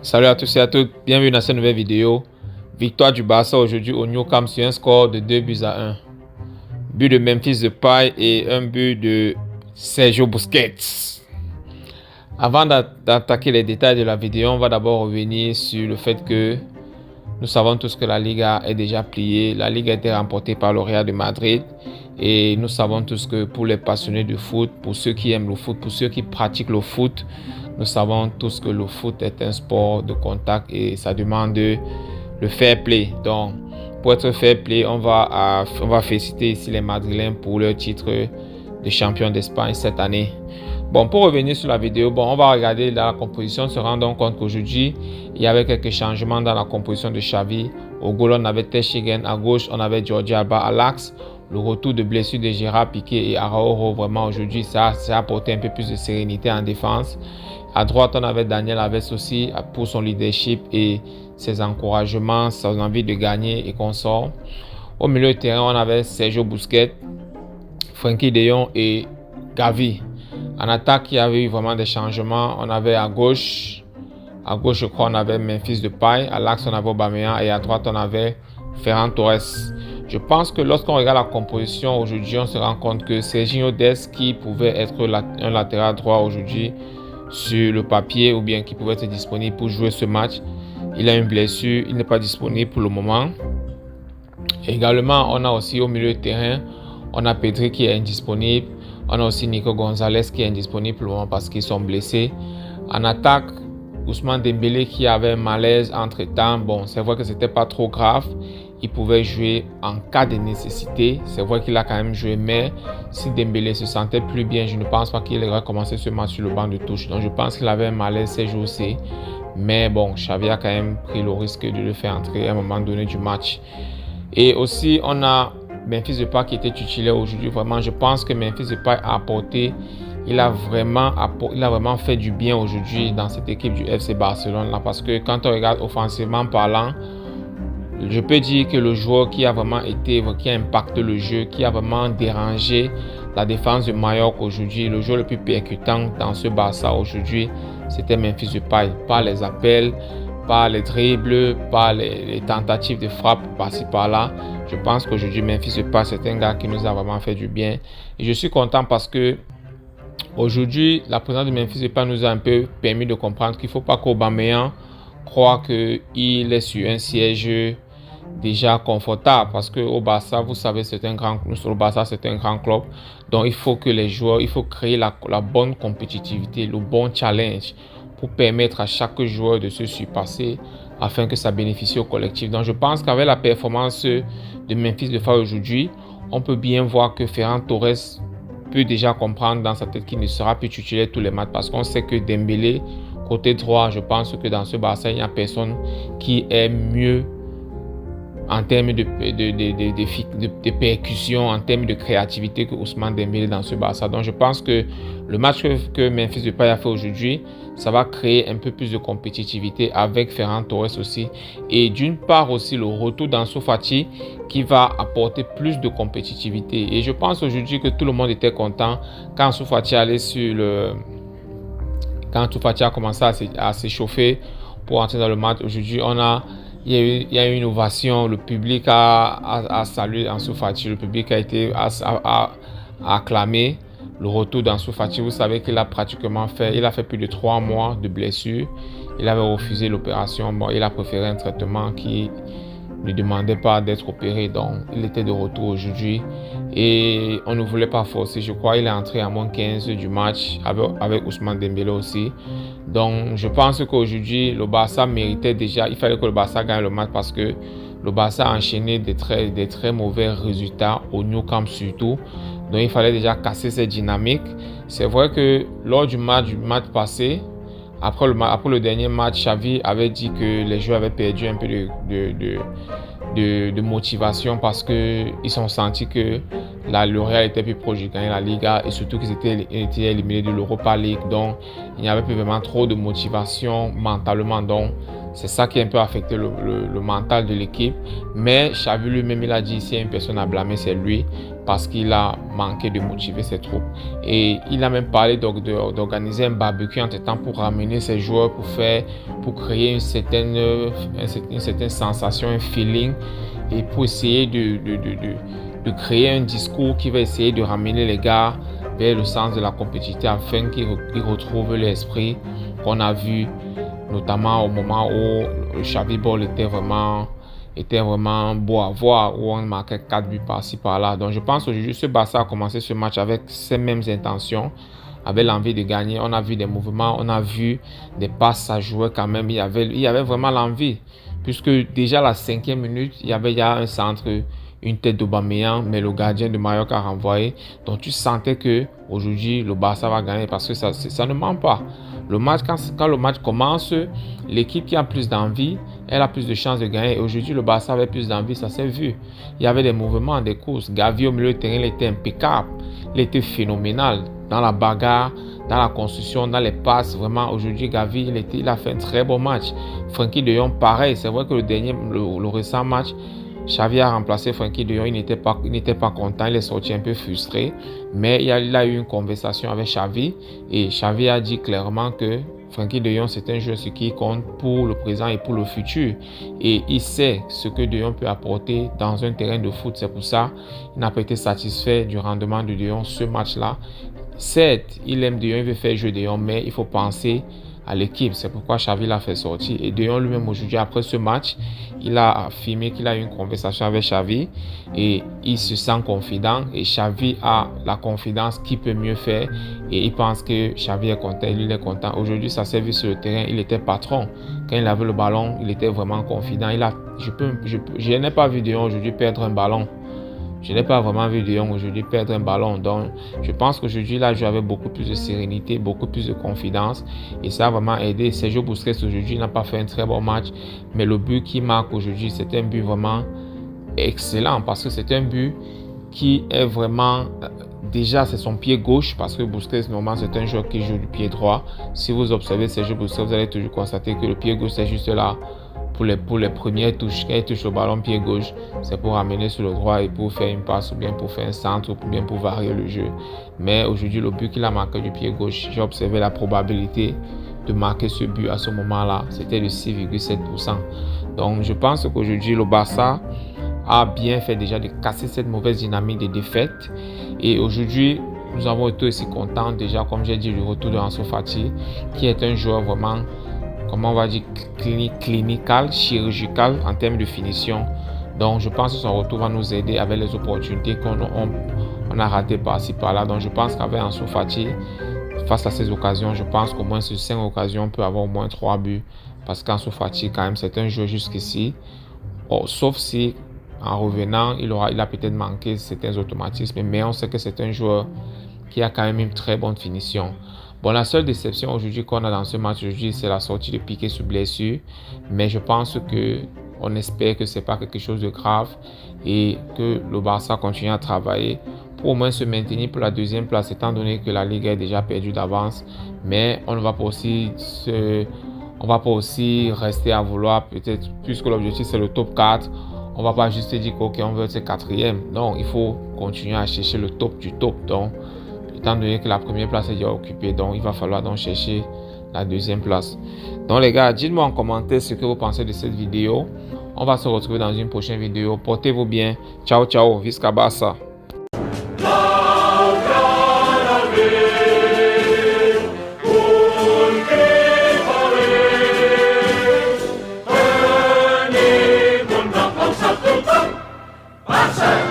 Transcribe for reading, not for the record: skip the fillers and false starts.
Salut à tous et à toutes, bienvenue dans cette nouvelle vidéo. Victoire du Barça aujourd'hui au Nou Camp sur un score de 2-1. But de Memphis Depay et un but de Sergio Busquets. Avant d'attaquer les détails de la vidéo, on va d'abord revenir sur le fait que nous savons tous que la Liga est déjà pliée. La Liga a été remportée par le Real de Madrid. Et nous savons tous que pour les passionnés de foot, pour ceux qui aiment le foot, pour ceux qui pratiquent le foot, nous savons tous que le foot est un sport de contact et ça demande le fair play. Donc, pour être fair play, on va féliciter ici les Madrilènes pour leur titre de champion d'Espagne cette année. Bon, pour revenir sur la vidéo, on va regarder la composition, se rendant compte qu'aujourd'hui, il y avait quelques changements dans la composition de Xavi. Au goal, on avait Ter Stegen, à gauche, on avait Jordi Alba à l'axe. Le retour de blessure de Gérard Piqué et Araujo, vraiment aujourd'hui, ça a apporté un peu plus de sérénité en défense. À droite, on avait Daniel Alves aussi pour son leadership et ses encouragements, son envie de gagner et qu'on sort. Au milieu de terrain, on avait Sergio Busquets, Frenkie de Jong et Gavi. En attaque, il y avait eu vraiment des changements. On avait à gauche, je crois, on avait Memphis Depay. À l'axe, on avait Aubameyang et à droite, on avait Ferran Torres. Je pense que lorsqu'on regarde la composition aujourd'hui, on se rend compte que Sergiño Dest, qui pouvait être un latéral droit aujourd'hui sur le papier ou bien qui pouvait être disponible pour jouer ce match, il a une blessure, il n'est pas disponible pour le moment. Également, on a aussi au milieu de terrain, on a Pedri qui est indisponible. On a aussi Nico Gonzalez qui est indisponible pour le moment parce qu'ils sont blessés. En attaque, Ousmane Dembélé qui avait un malaise entre-temps. Bon, c'est vrai que ce n'était pas trop grave. Il pouvait jouer en cas de nécessité. C'est vrai qu'il a quand même joué, mais si Dembélé se sentait plus bien, je ne pense pas qu'il aurait commencé ce match sur le banc de touche. Donc je pense qu'il avait un malaise ces jours-ci. Mais bon, Xavi a quand même pris le risque de le faire entrer à un moment donné du match. Et aussi, on a Memphis Depay qui était titulaire aujourd'hui. Vraiment, je pense que Memphis Depay a apporté, il a vraiment fait du bien aujourd'hui dans cette équipe du FC Barcelone là, parce que quand on regarde offensivement parlant, je peux dire que le joueur qui a vraiment qui a impacté le jeu, qui a vraiment dérangé la défense de Mallorca aujourd'hui, le joueur le plus percutant dans ce Barça aujourd'hui, c'était Memphis Depay. Par les appels, par les dribbles, par les tentatives de frappe par-ci par-là. Je pense qu'aujourd'hui, Memphis Depay, c'est un gars qui nous a vraiment fait du bien. Et je suis content parce que aujourd'hui, la présence de Memphis Depay nous a un peu permis de comprendre qu'il ne faut pas qu'Aubameyang croit qu'il est sur un siège déjà confortable. Parce qu'au Barça, vous savez, c'est un grand club. Donc, il faut que les joueurs, il faut créer la bonne compétitivité, le bon challenge pour permettre à chaque joueur de se surpasser afin que ça bénéficie au collectif. Donc je pense qu'avec la performance de Memphis Depay aujourd'hui, on peut bien voir que Ferran Torres peut déjà comprendre dans sa tête qu'il ne sera plus titulaire tous les matchs parce qu'on sait que Dembélé, côté droit, je pense que dans ce Barça, il n'y a personne qui est mieux en termes de percussion, en termes de créativité que Ousmane Dembélé dans ce Barça. Donc je pense que le match que Memphis Depay a fait aujourd'hui, ça va créer un peu plus de compétitivité avec Ferran Torres aussi. Et d'une part aussi le retour d'Ansu Fati qui va apporter plus de compétitivité. Et je pense aujourd'hui que tout le monde était content quand Ansu Fati allait quand Ansu Fati a commencé à s'échauffer pour entrer dans le match. Aujourd'hui, il y a eu une ovation, le public a salué Ansu Fati, le public a acclamé le retour d'Ansu Fati. Vous savez qu'il a fait plus de 3 mois de blessure. Il avait refusé l'opération. Bon, il a préféré un traitement qui ne demandait pas d'être opéré. Donc, il était de retour aujourd'hui. Et on ne voulait pas forcer. Je crois qu'il est entré à moins 15 du match avec Ousmane Dembélé aussi. Donc, je pense qu'aujourd'hui, le Barça méritait déjà. Il fallait que le Barça gagne le match parce que le Barça a enchaîné des très mauvais résultats au Nou Camp surtout. Donc, il fallait déjà casser cette dynamique. C'est vrai que lors du match passé, après le dernier match, Xavi avait dit que les joueurs avaient perdu un peu de motivation parce qu'ils ont senti que le Real était plus proche de gagner la Liga et surtout qu'ils étaient éliminés de l'Europa League. Donc, il n'y avait plus vraiment trop de motivation mentalement. Donc, C'est ça qui a un peu affecté le mental de l'équipe. Mais Xavi lui-même, il a dit, s'il y a une personne à blâmer, c'est lui, parce qu'il a manqué de motiver ses troupes. Et il a même parlé d'organiser un barbecue entre-temps pour ramener ses joueurs, pour créer une certaine sensation, un feeling, et pour essayer de créer un discours qui va essayer de ramener les gars vers le sens de la compétitivité afin qu'ils retrouvent l'esprit qu'on a vu, notamment au moment où le Xavi Ball était vraiment beau à voir, où on marquait 4 buts par-ci par-là. Donc je pense qu'aujourd'hui, ce Barça a commencé ce match avec ces mêmes intentions, avec l'envie de gagner. On a vu des mouvements, on a vu des passes à jouer quand même. Il y avait vraiment l'envie, puisque déjà à la 5e minute, il y a un centre, une tête d'Aubameyang, mais le gardien de Mallorca a renvoyé. Donc tu sentais que aujourd'hui le Barça va gagner, parce que ça ne ment pas. Le match, quand le match commence, l'équipe qui a plus d'envie, elle a plus de chances de gagner. Et aujourd'hui, le Barça avait plus d'envie, ça s'est vu. Il y avait des mouvements, des courses. Gavi au milieu de terrain, il était impeccable. Il était phénoménal dans la bagarre, dans la construction, dans les passes. Vraiment, aujourd'hui, Gavi, il a fait un très bon match. Frenkie de Jong, pareil. C'est vrai que le récent match, Xavi a remplacé Frenkie de Jong, il n'était pas content, il est sorti un peu frustré, mais il a eu une conversation avec Xavi et Xavi a dit clairement que Frenkie de Jong c'est un joueur qui compte pour le présent et pour le futur, et il sait ce que de Jong peut apporter dans un terrain de foot. C'est pour ça qu'il n'a pas été satisfait du rendement de Jong ce match-là. Certes, il aime de Jong, il veut faire jouer de Jong, mais il faut penser à l'équipe. C'est pourquoi Xavi l'a fait sortir. Et De Jong lui-même aujourd'hui, après ce match, il a affirmé qu'il a eu une conversation avec Xavi et il se sent confident. Et Xavi a la confidence qu'il peut mieux faire. Et il pense que Xavi est content, lui il est content. Aujourd'hui, ça s'est vu sur le terrain, il était patron. Quand il avait le ballon, il était vraiment confident. Je n'ai pas vu De Jong aujourd'hui perdre un ballon. Je n'ai pas vraiment vu De Jong aujourd'hui perdre un ballon. Donc, je pense qu'aujourd'hui, il a joué avec beaucoup plus de sérénité, beaucoup plus de confiance. Et ça a vraiment aidé. Sergio Busquets aujourd'hui n'a pas fait un très bon match. Mais le but qu'il marque aujourd'hui, c'est un but vraiment excellent. Parce que c'est un but qui est vraiment... Déjà, c'est son pied gauche. Parce que Busquets, normalement, c'est un joueur qui joue du pied droit. Si vous observez Sergio Busquets, vous allez toujours constater que le pied gauche, c'est juste là. Pour les premières touches, quand il touche le ballon pied gauche, c'est pour amener sur le droit et pour faire une passe ou bien pour faire un centre ou bien pour varier le jeu. Mais aujourd'hui, le but qu'il a marqué du pied gauche, j'ai observé la probabilité de marquer ce but à ce moment-là, c'était de 6,7%. Donc je pense qu'aujourd'hui, le Barça a bien fait déjà de casser cette mauvaise dynamique de défaite. Et aujourd'hui, nous avons été aussi contents déjà, comme j'ai dit, du retour de Ansu Fati, qui est un joueur vraiment, comment on va dire, clinical, chirurgical en termes de finition. Donc je pense que son retour va nous aider avec les opportunités qu'on a ratées par-ci par-là. Donc je pense qu'avec Ansu Fati, face à ces occasions, je pense qu'au moins sur 5 occasions, on peut avoir au moins 3 buts. Parce qu'Ansu Fati, quand même, c'est un joueur jusqu'ici. Sauf si, en revenant, il a peut-être manqué certains automatismes. Mais on sait que c'est un joueur qui a quand même une très bonne finition. Bon, la seule déception aujourd'hui qu'on a dans ce match aujourd'hui, c'est la sortie de Piqué sous blessure. Mais je pense on espère que ce n'est pas quelque chose de grave et que le Barça continue à travailler pour au moins se maintenir pour la 2e place, étant donné que la Ligue est déjà perdue d'avance. Mais on ne va pas aussi rester à vouloir, peut-être, puisque l'objectif c'est le top 4. On ne va pas juste dire qu'on veut être 4e. Non, il faut continuer à chercher le top du top. Donc, étant donné que la 1re place est déjà occupée, donc il va falloir donc chercher la 2e place. Donc les gars, dites-moi en commentaire ce que vous pensez de cette vidéo. On va se retrouver dans une prochaine vidéo. Portez-vous bien. Ciao, ciao. Visca Barça. Barça!